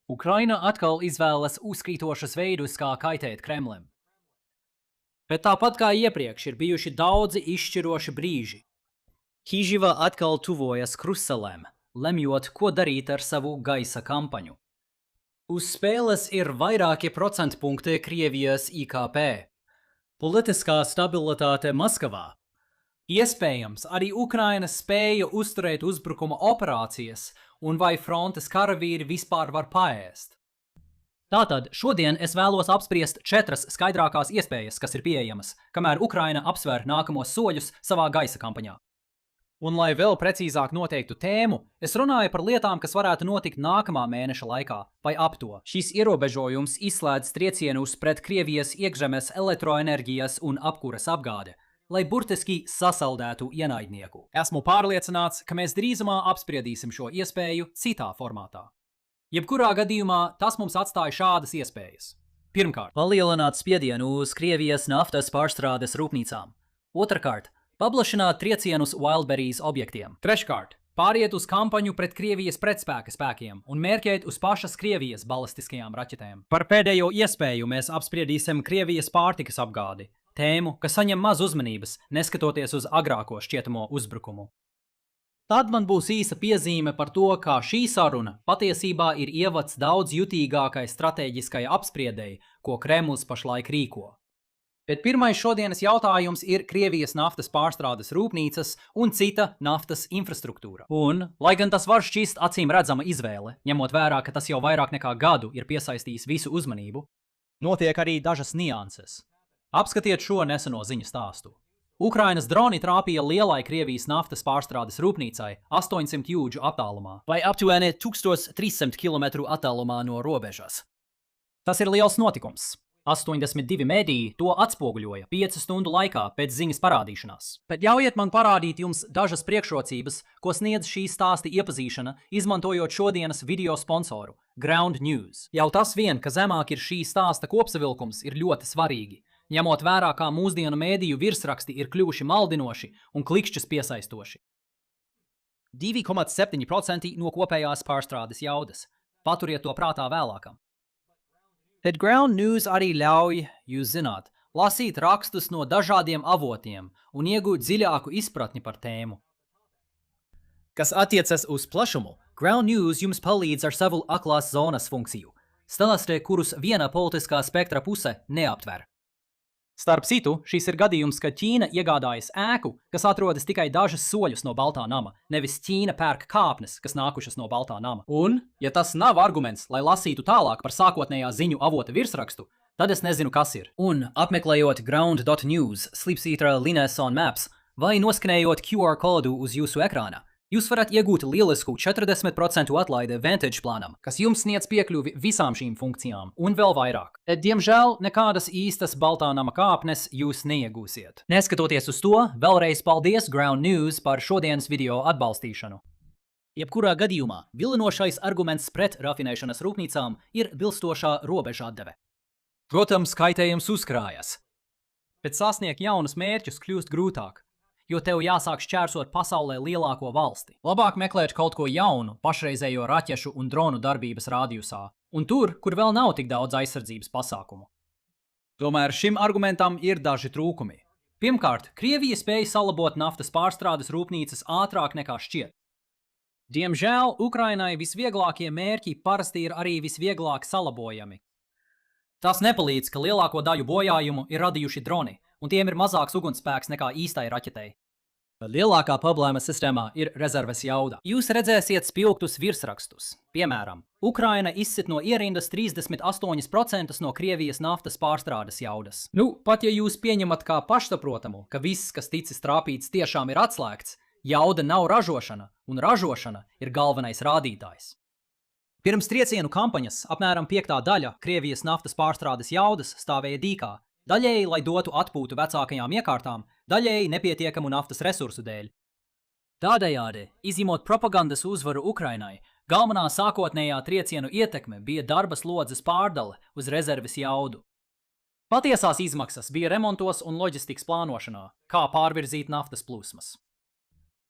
Ukraina atkal izvēlas uzkrītošus veidus, kā kaitēt Kremlim. Bet tāpat kā iepriekš ir bijuši daudzi izšķiroši brīži. Kīživa atkal tuvojas krustcelēm, lemjot, ko darīt ar savu gaisa kampaņu. Uz spēles ir vairāki procentpunkti Krievijas IKP. Politiskā stabilitāte Maskavā. Iespējams, arī Ukraina spēja uzturēt uzbrukuma operācijas, un vai frontes karavīri vispār var paēst. Tātad šodien es vēlos apspriest 4 skaidrākās iespējas, kas ir pieejamas, kamēr Ukraina apsver nākamos soļus savā gaisa kampaņā. Un lai vēl precīzāk noteiktu tēmu, es runāju par lietām, kas varētu notikt nākamā mēneša laikā, vai ap to. Šis ierobežojums izslēdz triecienus pret Krievijas iekšzemes elektroenerģijas un apkūres apgāde, lai burtiski sasaldētu ienaidnieku. Esmu pārliecināts, ka mēs drīzumā apspriedīsim šo iespēju citā formātā. Jebkurā gadījumā tas mums atstāja šādas iespējas. Pirmkārt, palielināt spiedienu uz Krievijas naftas pārstrādes rūpnīcām. Otrkārt, paplašināt triecienus Wildberries objektiem. Treškārt, pāriet uz kampaņu pret Krievijas pretspēka spēkiem un mērķēt uz pašas Krievijas balistiskajām raķetēm. Par pēdējo iespēju mēs apspriedīsim Krievijas pārtikas apgādi, tēmu, kas saņem maz uzmanības, neskatoties uz agrāko šķietamo uzbrukumu. Tad man būs īsa piezīme par to, kā šī saruna patiesībā ir ievads daudz jutīgākai stratēģiskai apspriedēji, ko Kremls pašlaik rīko. Bet pirmais šodienas jautājums ir Krievijas naftas pārstrādes rūpnīcas un cita naftas infrastruktūra. Un, lai gan tas var šķist acīm redzama izvēle, ņemot vērā, ka tas jau vairāk nekā gadu ir piesaistījis visu uzmanību, notiek arī dažas nianses. Apskatiet šo neseno ziņu stāstu. Ukrainas droni trāpīja lielai Krievijas naftas pārstrādes rūpnīcai 800 jūdžu attālumā, vai aptuveni 1300 km attālumā no robežas. Tas ir liels notikums. 82 mediji to atspoguļoja 5 stundu laikā pēc ziņas parādīšanās. Bet ļaujiet man parādīt jums dažas priekšrocības, ko sniedz šī stāsta iepazīšana, izmantojot šodienas video sponsoru – Ground News. Jau tas vien, ka zemāk ir šī stāsta kopsavilkums, ir ļoti svarīgi, ņemot vērā, kā mūsdienu mēdīju virsraksti ir kļuvuši maldinoši un klikšķus piesaistoši. 2,7% no kopējās pārstrādes jaudas. Paturiet to prātā vēlākam. Tad Ground News arī ļauj, jūs zināt, lasīt rakstus no dažādiem avotiem un iegūt dziļāku izpratni par tēmu. Kas attiecas uz plašumu, Ground News jums palīdz ar savu aklās zonas funkciju, stāstē, kurus viena politiskā spektra puse neaptver. Starp citu, šis ir gadījums, kad Ķīna iegādājas ēku, kas atrodas tikai dažas soļus no Baltā nama, nevis Ķīna pērk kāpnes, kas nākušas no Baltā nama. Un, ja tas nav arguments, lai lasītu tālāk par sākotnējā ziņu avota virsrakstu, tad es nezinu, kas ir. Un, apmeklējot ground.news, Sleepseater Linus on Maps vai noskanējot QR kodu uz jūsu ekrāna, jūs varat iegūt lielisku 40% atlaide Vantage plānam, kas jums sniedz piekļuvi visām šīm funkcijām un vēl vairāk. Diemžēl nekādas īstas Baltā nama kāpnes jūs neiegūsiet. Neskatoties uz to, vēlreiz paldies Ground News par šodienas video atbalstīšanu. Jebkurā gadījumā vilinošais arguments pret rafinēšanas rūpnīcām ir bilstošā robeža atdeve. Protams, kaitējums uzkrājas. Bet sasniegt jaunus mērķus kļūst grūtāk, jo tev jāsāk šķērsot pasaulē lielāko valsti. Labāk meklēt kaut ko jaunu pašreizējo raķešu un dronu darbības rādījusā, un tur, kur vēl nav tik daudz aizsardzības pasākumu. Tomēr šim argumentam ir daži trūkumi. Pirmkārt, Krievija spēja salabot naftas pārstrādes rūpnīcas ātrāk nekā šķiet. Diemžēl Ukrainai visvieglākie mērķi parasti ir arī visvieglāk salabojami. Tas nepalīdz, ka lielāko daļu bojājumu ir radījuši droni, un tiem ir mazāks ugunspēks nekā īstai raķetei. Lielākā problēma sistēmā ir rezerves jauda. Jūs redzēsiet spilgtus virsrakstus. Piemēram, Ukraina izsit no ierindas 38% no Krievijas naftas pārstrādes jaudas. Pat ja jūs pieņemat kā pašsaprotamu, ka viss, kas ticis trāpīts, tiešām ir atslēgts, jauda nav ražošana, un ražošana ir galvenais rādītājs. Pirms triecienu kampaņas apmēram 5. daļa Krievijas naftas pārstrādes jaudas stāvēja dīkā, daļēji, lai dotu atpūtu vecākajām iekārtām, daļēji nepietiekamu naftas resursu dēļ. Tādējādi, izņemot propagandas uzvaru Ukrainai, galvenā sākotnējā triecienu ietekme bija darba slodzes pārdale uz rezerves jaudu. Patiesās izmaksas bija remontos un loģistikas plānošanā, kā pārvirzīt naftas plūsmas.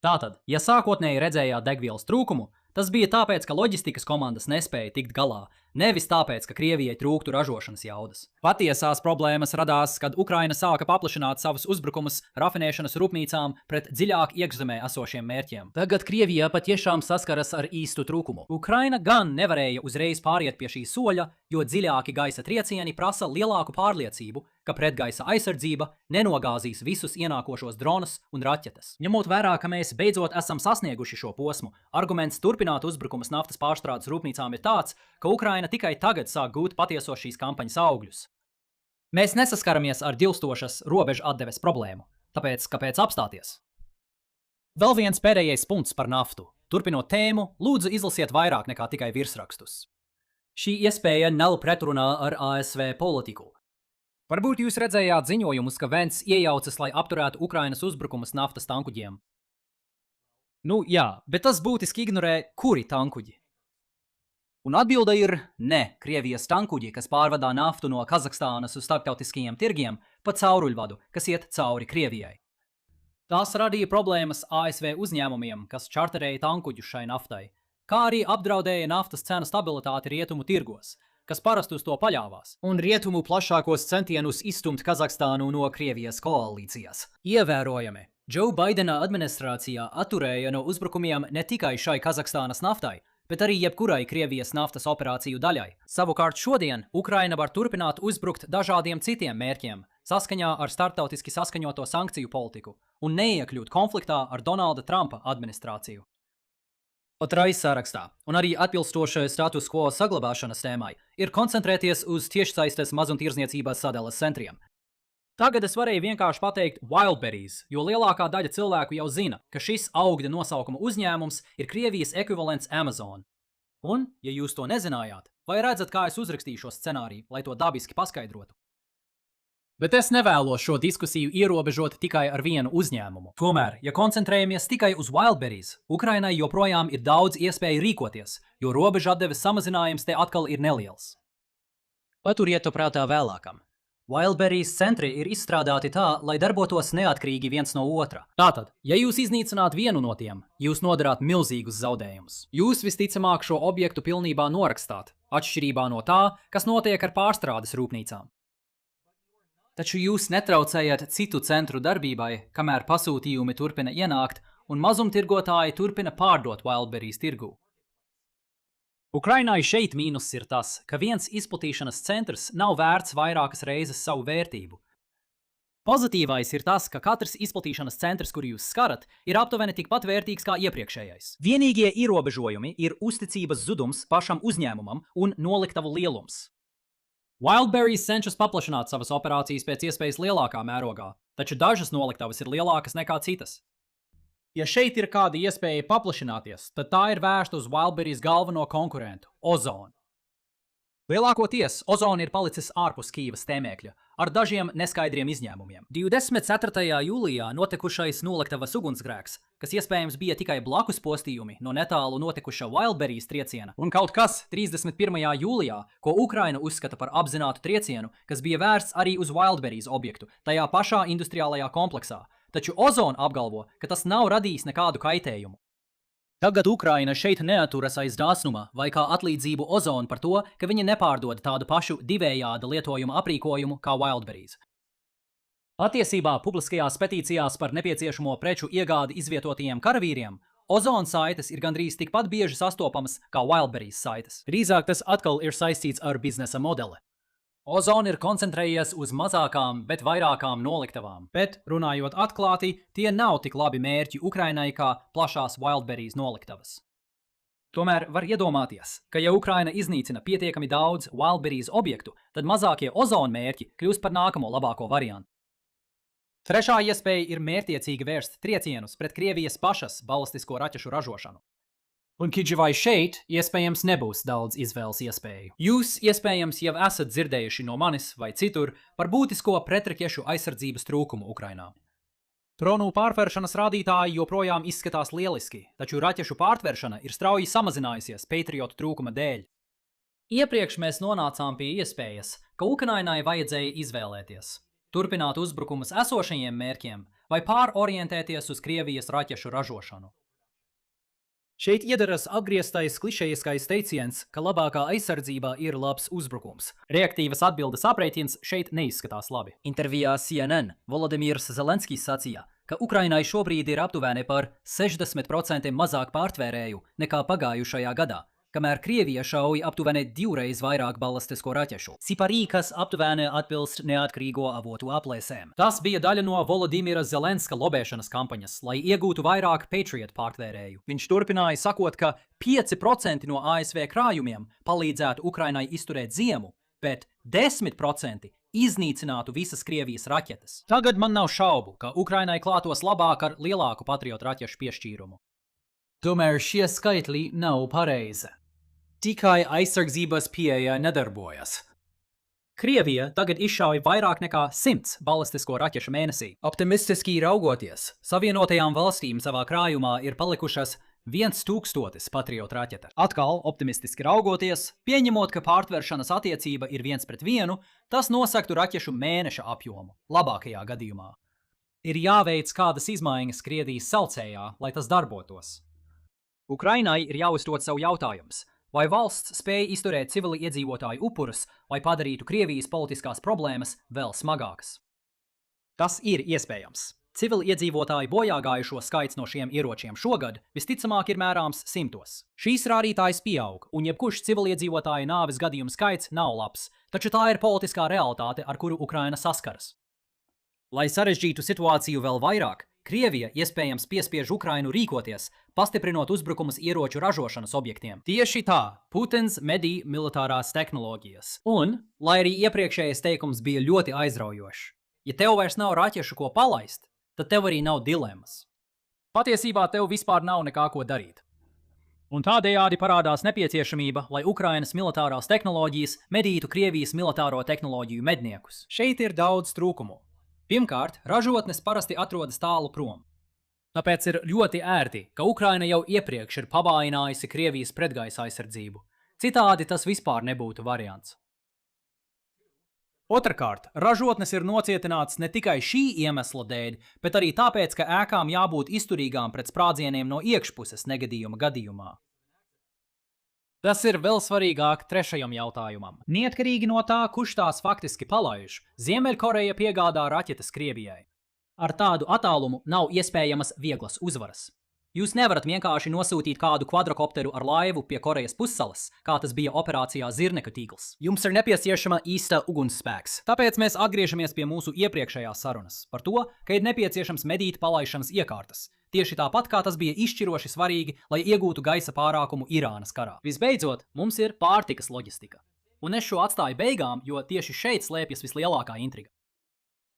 Tātad, ja sākotnēji redzējāt degvielas trūkumu, Tas bija tāpēc, ka loģistikas komandas nespēja tikt galā, nevis tāpēc, ka Krievijai trūktu ražošanas jaudas. Patiesās problēmas radās, kad Ukraina sāka paplašināt savus uzbrukumus rafinēšanas rūpnīcām pret dziļāk iekšzemē esošiem mērķiem. Tagad Krievija patiešām saskaras ar īstu trūkumu. Ukraina gan nevarēja uzreiz pāriet pie šī soļa, jo dziļāki gaisa triecieni prasa lielāku pārliecību, ka pretgaisa aizsardzība nenogāzīs visus ienākošos dronus un raķetes. Ņemot vērā, ka mēs beidzot esam sasnieguši šo posmu, arguments turpināt uzbrukumus naftas pārstrādes rūpnīcām ir tāds, ka Ukraina tikai tagad sāk gūt patieso šīs kampaņas augļus. Mēs nesaskaramies ar dilstošas robežu atdeves problēmu, tāpēc kāpēc apstāties? Vēl viens pēdējais punkts par naftu. Turpinot tēmu, lūdzu izlasiet vairāk nekā tikai virsrakstus. Šī iespēja nav pretrunā ar ASV politiku. Varbūt jūs redzējāt ziņojumus, ka Vents iejaucas, lai apturētu Ukrainas uzbrukumus naftas tankuģiem. Nu jā, bet tas būtiski ignorē, kuri tankuģi. Un atbilde ir ne Krievijas tankuģi, kas pārvadā naftu no Kazahstānas uz starptautiskajiem tirgiem pa cauruļvadu, kas iet cauri Krievijai. Tās radīja problēmas ASV uzņēmumiem, kas čarterēja tankuģus šai naftai, kā arī apdraudēja naftas cenu stabilitāti rietumu tirgos, kas parasti uz to paļāvās, un rietumu plašākos centienus izstumt Kazahstānu no Krievijas koalīcijas. Ievērojami, Džo Baidena administrācijā atturēja no uzbrukumiem ne tikai šai Kazahstānas naftai, bet arī jebkurai Krievijas naftas operāciju daļai. Savukārt šodien Ukraina var turpināt uzbrukt dažādiem citiem mērķiem, saskaņā ar starptautiski saskaņoto sankciju politiku, un neiekļūt konfliktā ar Donalda Trumpa administrāciju. Otrais sarakstā, un arī atbilstoši status quo saglabāšanas tēmai, ir koncentrēties uz tiešsaistes mazumtirdzniecības sadales centriem. Tagad es varēju vienkārši pateikt Wildberries, jo lielākā daļa cilvēku jau zina, ka šis augļa nosaukuma uzņēmums ir Krievijas ekvivalents Amazon. Un, ja jūs to nezinājāt, vai redzat, kā es uzrakstīju šo scenāriju, lai to dabiski paskaidrotu? Bet es nevēlos šo diskusiju ierobežot tikai ar vienu uzņēmumu. Tomēr, ja koncentrējamies tikai uz Wildberries, Ukrainai joprojām ir daudz iespēju rīkoties, jo robežu atdeves samazinājums te atkal ir neliels. Paturiet to prātā vēlākam. Wildberries centri ir izstrādāti tā, lai darbotos neatkarīgi viens no otra. Tātad, ja jūs iznīcināt vienu no tiem, jūs nodarāt milzīgus zaudējumus. Jūs visticamāk šo objektu pilnībā norakstāt, atšķirībā no tā, kas notiek ar pārstrādes rūpnīcām. Taču jūs netraucējat citu centru darbībai, kamēr pasūtījumi turpina ienākt un mazumtirgotāji turpina pārdot Wildberries tirgū. Ukrainai šeit mīnus ir tas, ka viens izplatīšanas centrs nav vērts vairākas reizes savu vērtību. Pozitīvais ir tas, ka katrs izplatīšanas centrs, kur jūs skarat, ir aptuveni tikpat vērtīgs kā iepriekšējais. Vienīgie ierobežojumi ir uzticības zudums pašam uzņēmumam un noliktavu lielums. Wildberries cenšas paplašināt savas operācijas pēc iespējas lielākā mērogā, taču dažas noliktavas ir lielākas nekā citas. Ja šeit ir kāda iespēja paplašināties, tad tā ir vērsta uz Wildberries galveno konkurentu – Ozonu. Lielākoties Ozona ir palicis ārpus Kīivas tēmēkļa, ar dažiem neskaidriem izņēmumiem. 24. jūlijā notikušais noliktavas ugunsgrēks, kas iespējams bija tikai blakus postījumi no netālu notikuša Wildberries trieciena, un kaut kas 31. jūlijā, ko Ukraina uzskata par apzinātu triecienu, kas bija vērsts arī uz Wildberries objektu, tajā pašā industriālajā kompleksā, taču Ozona apgalvo, ka tas nav radījis nekādu kaitējumu. Tagad Ukraina šeit neaturas aiz dāsnuma vai kā atlīdzību Ozonu par to, ka viņi nepārdod tādu pašu divējāda lietojuma aprīkojumu kā Wildberries. Patiesībā publiskajās petīcijās par nepieciešamo preču iegādi izvietotajiem karavīriem Ozona saites ir gandrīz tikpat bieži sastopamas kā Wildberries saites. Drīzāk tas atkal ir saistīts ar biznesa modeli. Ozona ir koncentrējies uz mazākām, bet vairākām noliktavām, bet, runājot atklāti, tie nav tik labi mērķi Ukrainai kā plašās Wildberries noliktavas. Tomēr var iedomāties, ka ja Ukraina iznīcina pietiekami daudz Wildberries objektu, tad mazākie Ozona mērķi kļūst par nākamo labāko variantu. Trešā iespēja ir mērķiecīgi vērst triecienus pret Krievijas pašas balistisko raķešu ražošanu. Un vai šeit iespējams nebūs daudz izvēles iespēju. Jūs iespējams jau esat dzirdējuši no manis vai citur par būtisko pretraķešu aizsardzības trūkumu Ukrainā. Dronu pārvēršanas rādītāji joprojām izskatās lieliski, taču raķešu pārtvēršana ir strauji samazinājusies Patriotu trūkuma dēļ. Iepriekš mēs nonācām pie iespējas, ka Ukrainai vajadzēja izvēlēties – turpināt uzbrukumus esošajiem mērķiem vai pārorientēties uz Krievijas raķešu ražošanu. Šeit iedaras apgrieztais klišejiskais teiciens, ka labākā aizsardzība ir labs uzbrukums. Reaktīvas atbildes aprēķins šeit neizskatās labi. Intervijā CNN Volodimirs Zelenskijs sacīja, ka Ukrainai šobrīd ir aptuveni par 60% mazāk pārtvērēju nekā pagājušajā gadā, kamēr Krievija šauj aptuveni 2 vairāk balistisko raķešu. Ciparī, kas aptuveni atbilst neatkarīgo avotu aplēsēm. Tas bija daļa no Volodimira Zelenska lobēšanas kampaņas, lai iegūtu vairāk Patriot pārtvērēju. Viņš turpināja sakot, ka 5% no ASV krājumiem palīdzētu Ukrainai izturēt ziemu, bet 10% iznīcinātu visas Krievijas raķetes. Tagad man nav šaubu, ka Ukrainai klātos labāk ar lielāku Patriot raķešu piešķīrumu. Tomēr šie skaitļi nav pareizi. Tikai aizsardzības pieeja nedarbojas. Krievija tagad izšauj vairāk nekā 100 balistisko raķešu mēnesī. Optimistiski raugoties, Savienotajām valstīm savā krājumā ir palikušas 1000 Patriot raķete. Atkal optimistiski raugoties, pieņemot, ka pārtveršanas attiecība ir 1:1, tas nosaktu raķešu mēneša apjomu, labākajā gadījumā. Ir jāveic kādas izmaiņas Krievijas saucējā, lai tas darbotos. Ukrainai ir jāuzdod savu jautājums, vai valsts spēj izturēt civili iedzīvotāju upurus, vai padarītu Krievijas politiskās problēmas vēl smagākas. Tas ir iespējams. Civili iedzīvotāju bojāgājušo skaits no šiem ieročiem šogad visticamāk ir mērāms 100. Šīs rādītājs pieaug, un jebkurš civiliedzīvotāju nāves gadījumu skaits nav labs, taču tā ir politiskā realitāte, ar kuru Ukraina saskaras. Lai sarežģītu situāciju vēl vairāk, Krievija iespējams piespiež Ukrainu rīkoties, pastiprinot uzbrukumus ieroču ražošanas objektiem. Tieši tā, Putins medī militārās tehnoloģijas. Un, lai arī iepriekšējais teikums bija ļoti aizraujošs, ja tev vairs nav raķešu, ko palaist, tad tev arī nav dilemmas. Patiesībā tev vispār nav nekā ko darīt. Un tādējādi parādās nepieciešamība, lai Ukrainas militārās tehnoloģijas medītu Krievijas militāro tehnoloģiju medniekus. Šeit ir daudz trūkumu. Pirmkārt, ražotnes parasti atrodas tālu prom. Tāpēc ir ļoti ērti, ka Ukraina jau iepriekš ir pabājinājusi Krievijas pretgaisa aizsardzību. Citādi tas vispār nebūtu variants. Otrakārt, ražotnes ir nocietināts ne tikai šī iemesla dēļ, bet arī tāpēc, ka ēkām jābūt izturīgām pret sprādzieniem no iekšpuses negadījuma gadījumā. Tas ir vēl svarīgāk trešajam jautājumam. Neatkarīgi no tā, kurš tās faktiski palaiž, Ziemeļkoreja piegādā raķetes Krievijai. Ar tādu attālumu nav iespējamas vieglas uzvaras. Jūs nevarat vienkārši nosūtīt kādu kvadrokopteru ar laivu pie Korejas pussalas, kā tas bija operācijā Zirneka tīkls. Jums ir nepieciešama īsta ugunsspēks. Tāpēc mēs atgriežamies pie mūsu iepriekšējās sarunas par to, ka ir nepieciešams medīt palaišanas iekārtas. Tieši tāpat, kā tas bija izšķiroši svarīgi, lai iegūtu gaisa pārākumu Irānas karā. Visbeidzot, mums ir pārtikas loģistika. Un es šo atstāju beigām, jo tieši šeit slēpjas vislielākā intriga.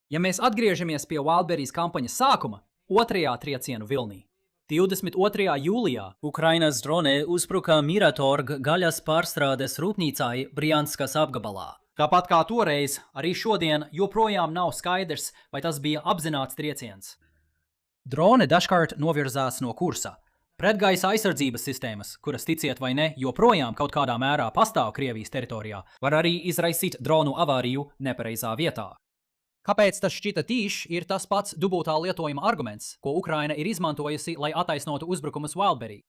Ja mēs atgriežamies pie Wildberries kampaņas sākuma, otrajā triecienu vilnī, 22. jūlijā Ukrainas drone uzbruka Miratorg gaļas pārstrādes rūpnīcai Brianskas apgabalā. Tāpat kā toreiz, arī šodien joprojām nav skaidrs, vai tas bija apzināts trieciens. Drone dažkārt novirzās no kursa. Pretgaisa aizsardzības sistēmas, kuras ticiet vai ne, joprojām kaut kādā mērā pastāv Krievijas teritorijā, var arī izraisīt dronu avāriju nepareizā vietā. Kāpēc tas šķita tīšs, ir tas pats dubultā lietojuma arguments, ko Ukraina ir izmantojusi, lai attaisnotu uzbrukumus Wildberry.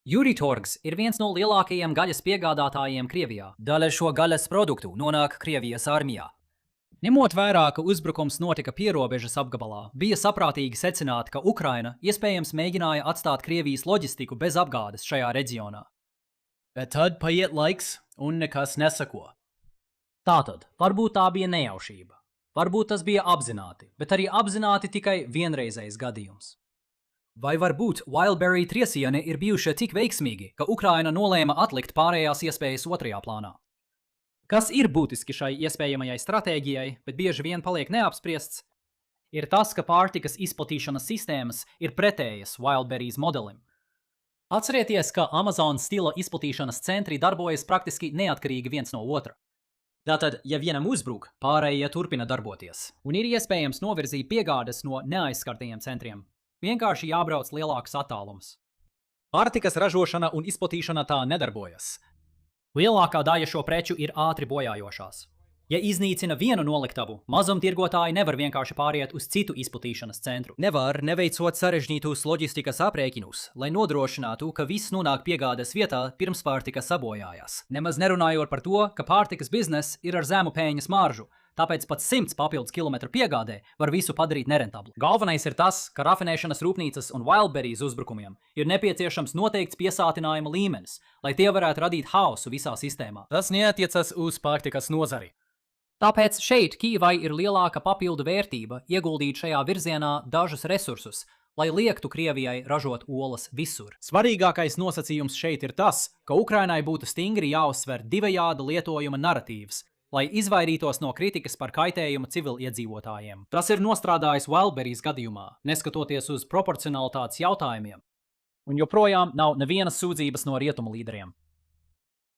Juritorgs ir viens no lielākajiem gaļas piegādātājiem Krievijā. Daļa šo gaļas produktu nonāk Krievijas armijā. Ņemot vērā, ka uzbrukums notika pierobežas apgabalā, bija saprātīgi secināt, ka Ukraina iespējams mēģināja atstāt Krievijas loģistiku bez apgādes šajā reģionā. Bet tad paiet laiks un nekas nesako. Tātad, varbūt tā bija nejaušība. Varbūt tas bija apzināti, bet arī apzināti tikai vienreizējs gadījums. Vai varbūt Wildberry triecieni ir bijuši tik veiksmīgi, ka Ukraina nolēma atlikt pārējās iespējas otrajā plānā? Kas ir būtiski šai iespējamajai stratēģijai, bet bieži vien paliek neapspriests, ir tas, ka pārtikas izplatīšanas sistēmas ir pretējas Wildberries modelim. Atcerieties, ka Amazon stila izplatīšanas centri darbojas praktiski neatkarīgi viens no otra. Tātad, ja vienam uzbruk, pārējie turpina darboties, un ir iespējams novirzīt piegādes no neaizskartajiem centriem. Vienkārši jābrauc lielāks attālums. Pārtikas ražošana un izplatīšana tā nedarbojas. Lielākā daļa šo preču ir ātri bojājošās. Ja iznīcina vienu noliktavu, mazumtirgotāji nevar vienkārši pāriet uz citu izplatīšanas centru. Nevar, neveicot sarežģītus loģistikas aprēķinus, lai nodrošinātu, ka viss nonāk piegādes vietā pirms pārtika sabojājās. Nemaz nerunājot par to, ka pārtikas bizness ir ar zemu peļņas maržu, tāpēc pat 100 papildus kilometru piegādē var visu padarīt nerentablu. Galvenais ir tas, ka rafinēšanas rūpnīcas un Wildberries uzbrukumiem ir nepieciešams noteikts piesātinājuma līmenis, lai tie varētu radīt haosu visā sistēmā. Tas neatiecas uz pārtikas nozari. Tāpēc šeit Kijevai ir lielāka papildu vērtība ieguldīt šajā virzienā dažus resursus, lai liektu Krievijai ražot olas visur. Svarīgākais nosacījums šeit ir tas, ka Ukrainai būtu stingri jāuzsver divējāda lietojuma naratīvs, lai izvairītos no kritikas par kaitējumu civiliedzīvotājiem. Tas ir nostrādājis Wildberries gadījumā, neskatoties uz proporcionalitātes jautājumiem, un joprojām nav nevienas sūdzības no rietumu līderiem.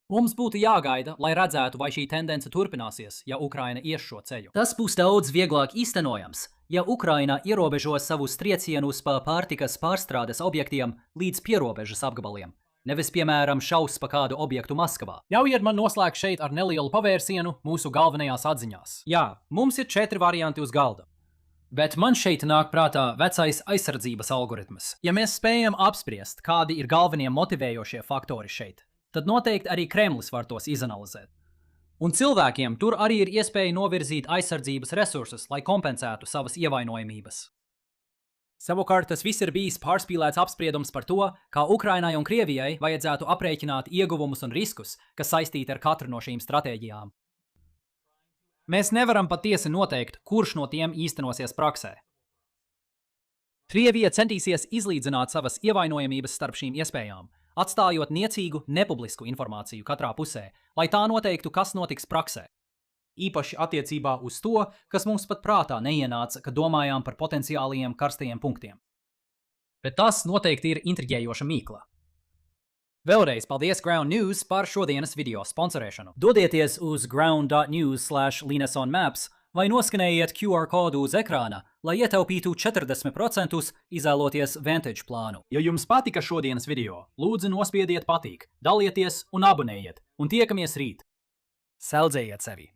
Mums būtu jāgaida, lai redzētu, vai šī tendence turpināsies, ja Ukraina ies šo ceļu. Tas būs daudz vieglāk īstenojams, ja Ukraina ierobežos savus triecienus pa pārtikas pārstrādes objektiem līdz pierobežas apgabaliem, nevis, piemēram, šaus pa kādu objektu Maskavā. Ļaujiet man noslēgt šeit ar nelielu pavērsienu mūsu galvenajās atziņās. Jā, mums ir 4 varianti uz galda. Bet man šeit nāk prātā vecais aizsardzības algoritms. Ja mēs spējam apspriest, kādi ir galvenie motivējošie faktori šeit, tad noteikti arī Kremlis var tos izanalizēt. Un cilvēkiem tur arī ir iespēja novirzīt aizsardzības resursus, lai kompensētu savas ievainojamības. Savukārt tas viss ir bijis pārspīlēts apspriedums par to, kā Ukrainai un Krievijai vajadzētu aprēķināt ieguvumus un riskus, kas saistīti ar katru no šīm stratēģijām. Mēs nevaram patiesi noteikt, kurš no tiem īstenosies praksē. Krievija centīsies izlīdzināt savas ievainojamības starp šīm iespējām, atstājot niecīgu, nepublisku informāciju katrā pusē, lai tā noteiktu, kas notiks praksē. Īpaši attiecībā uz to, kas mums pat prātā neienāca, kad domājām par potenciālajiem karstajiem punktiem. Bet tas noteikti ir intriģējoša mīkla. Vēlreiz paldies Ground News par šodienas video sponsorēšanu. Dodieties uz ground.news/LinusOnMaps vai noskanējiet QR kodu uz ekrāna, lai ietaupītu 40% izvēloties Vantage plānu. Ja jums patika šodienas video, lūdzu nospiediet patīk, dalieties un abonējiet, un tiekamies rīt. Seldzējiet sevi!